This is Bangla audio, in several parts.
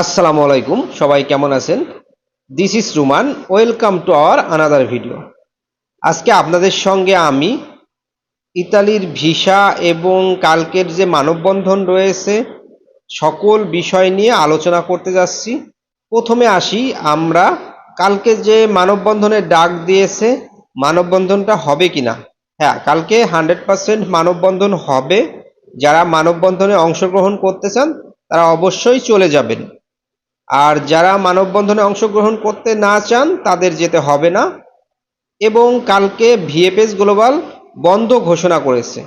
আসসালামু আলাইকুম, সবাই কেমন আছেন? This is Ruman. Welcome to our another video. আজকে আপনাদের সঙ্গে আমি ইতালির ভিসা এবং কালকের যে মানববন্ধন রয়েছে সকল বিষয় নিয়ে আলোচনা করতে যাচ্ছি। প্রথমে আসি আমরা, কালকে যে মানববন্ধনের ডাক দিয়েছে, মানববন্ধনটা হবে কিনা? হ্যাঁ, কালকে 100% মানববন্ধন হবে। যারা মানববন্ধনে অংশগ্রহণ করতে চান তারা অবশ্যই চলে যাবেন। আর যারা মানববন্ধনে অংশগ্রহণ করতে না চান তাদের যেতে হবে না। এবং কালকে ভিএফএস গ্লোবাল বন্ধ ঘোষণা করেছে।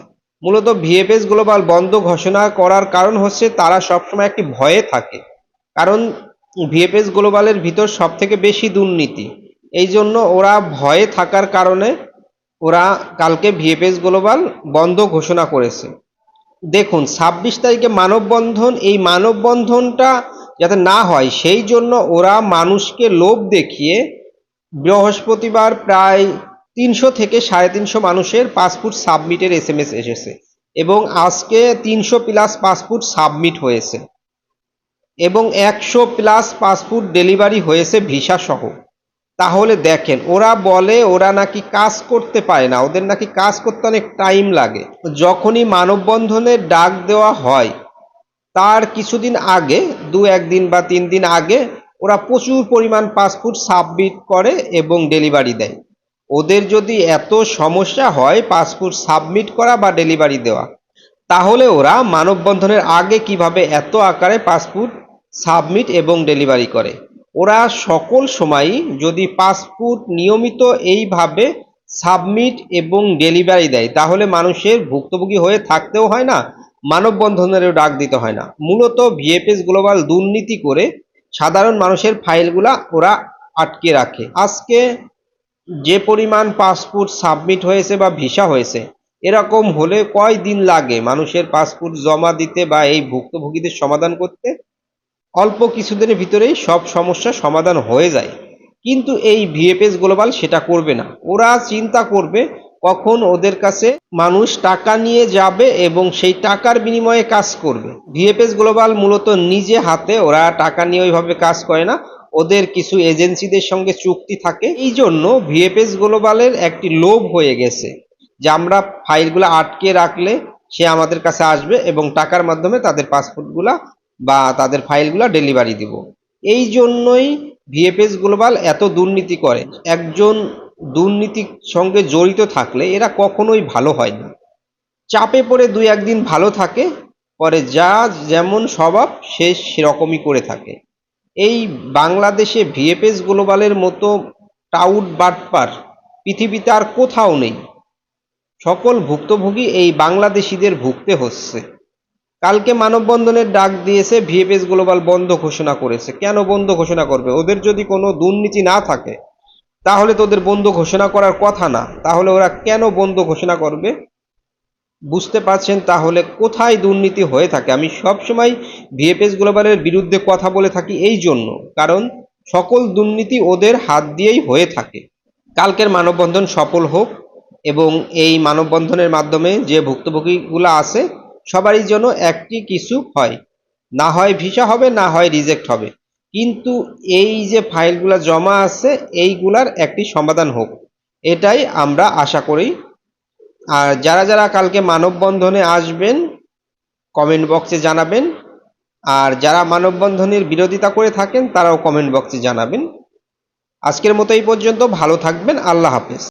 মূলত ভিএফএস গ্লোবাল বন্ধ ঘোষণা করার কারণ হচ্ছে তারা সবসময় একটি ভয়ে থাকে, কারণ ভিএফএস গ্লোবালের ভিতর সব থেকে বেশি দুর্নীতি। এই জন্য ওরা ভয়ে থাকার কারণে ওরা কালকে ভিএফএস গ্লোবাল বন্ধ ঘোষণা করেছে। দেখুন, 26 তারিখে মানববন্ধন, এই মানববন্ধনটা যাতে না হয় সেই জন্য ওরা মানুষকে লোভ দেখিয়ে বৃহস্পতিবার প্রায় 300 থেকে 350 মানুষের পাসপোর্ট সাবমিটের SMS এসেছে এবং আজকে 300+ পাসপোর্ট সাবমিট হয়েছে এবং 100+ পাসপোর্ট ডেলিভারি হয়েছে ভিসা সহ। তাহলে দেখেন, ওরা বলে ওরা নাকি কাজ করতে পারে না, ওদের নাকি কাজ করতে অনেক টাইম লাগে। যখনই মানববন্ধনের ডাক দেওয়া হয় তার কিছুদিন আগে, 2-1 দিন বা 3 দিন আগে ওরা প্রচুর পরিমাণ পাসপোর্ট সাবমিট করে এবং ডেলিভারি দেয়। ওদের যদি এত সমস্যা হয় পাসপোর্ট সাবমিট করা বা ডেলিভারি দেওয়া, তাহলে ওরা মানববন্ধনের আগে কিভাবে এত আকারে পাসপোর্ট সাবমিট এবং ডেলিভারি করে? ওরা সকল সময়ই যদি পাসপোর্ট নিয়মিত এইভাবে সাবমিট এবং ডেলিভারি দেয় তাহলে মানুষের ভুক্তভোগী হয়ে থাকতেও হয় না, মানববন্ধনেরও ডাক দিতে হয় না। মূলত ভিএফএস গ্লোবাল দুর্নীতি করে সাধারণ মানুষের ফাইলগুলা ওরা আটকে রাখে। আজকে যে পরিমাণ পাসপোর্ট সাবমিট হয়েছে বা ভিসা হয়েছে, এরকম হলে কয় দিন লাগে মানুষের পাসপোর্ট জমা দিতে বা এই ভুক্তভোগীদের সমাধান করতে? অল্প কিছুদিনের ভিতরেই সব সমস্যা সমাধান হয়ে যায়। কিন্তু এই ভিএফএস গ্লোবাল সেটা করবে না। ওরা চিন্তা করবে কখন ওদের কাছে মানুষ টাকা নিয়ে যাবে এবং সেই টাকার বিনিময়ে কাজ করবে। ভিএফএস গ্লোবাল মূলত নিজে হাতে ওরা টাকা নিয়ে ওইভাবে কাজ করে না, ওদের কিছু এজেন্সিদের সঙ্গে চুক্তি থাকে। এই জন্য ভিএফএস গ্লোবালের একটি লোভ হয়ে গেছে যে আমরা ফাইলগুলো আটকে রাখলে সে আমাদের কাছে আসবে এবং টাকার মাধ্যমে তাদের পাসপোর্টগুলা বা তাদের ফাইলগুলো ডেলিভারি দিব। এই জন্যই ভিএফএস গ্লোবাল এত দুর্নীতি করে। একজন দুর্নীতির সঙ্গে জড়িত থাকলে এরা কখনোই ভালো হয় না। চাপে পড়ে 2-1 দিন ভালো থাকে, পরে যা যেমন স্বভাব সে সেরকমই করে থাকে। এই বাংলাদেশে ভিএফএস গ্লোবালের মতো টাউট বাটপার পৃথিবীতে আর কোথাও নেই। সকল ভুক্তভোগী এই বাংলাদেশিদের ভুগতে হচ্ছে। কালকে মানববন্ধনের ডাক দিয়েছে, ভিএফএস গ্লোবাল বন্ধ ঘোষণা করেছে। কেন বন্ধ ঘোষণা করবে? ওদের যদি কোনো দুর্নীতি না থাকে তাহলে তো ওদের বন্ধ ঘোষণা করার কথা না, তাহলে ওরা কেন বন্ধ ঘোষণা করবে? বুঝতে পারছেন তাহলে কোথায় দুর্নীতি হয়ে থাকে? আমি সবসময় ভিএফএস গ্লোবালের বিরুদ্ধে কথা বলে থাকি এই জন্য, কারণ সকল দুর্নীতি ওদের হাত দিয়েই হয়ে থাকে। কালকের মানববন্ধন সফল হোক এবং এই মানববন্ধনের মাধ্যমে যে ভুক্তভোগীগুলো আছে সবারই জন্য একটি কিছু হয়, না হয় ভিসা হবে, না হয় রিজেক্ট হবে, কিন্তু এই যে ফাইলগুলো জমা আছে এইগুলার একটি সমাধান হোক, এটাই আমরা আশা করি। আর যারা যারা কালকে মানববন্ধনে আসবেন কমেন্ট বক্সে জানাবেন, আর যারা মানববন্ধনের বিরোধিতা করে থাকেন তারাও কমেন্ট বক্সে জানাবেন। আজকের মতো এই পর্যন্ত, ভালো থাকবেন, আল্লাহ হাফেজ।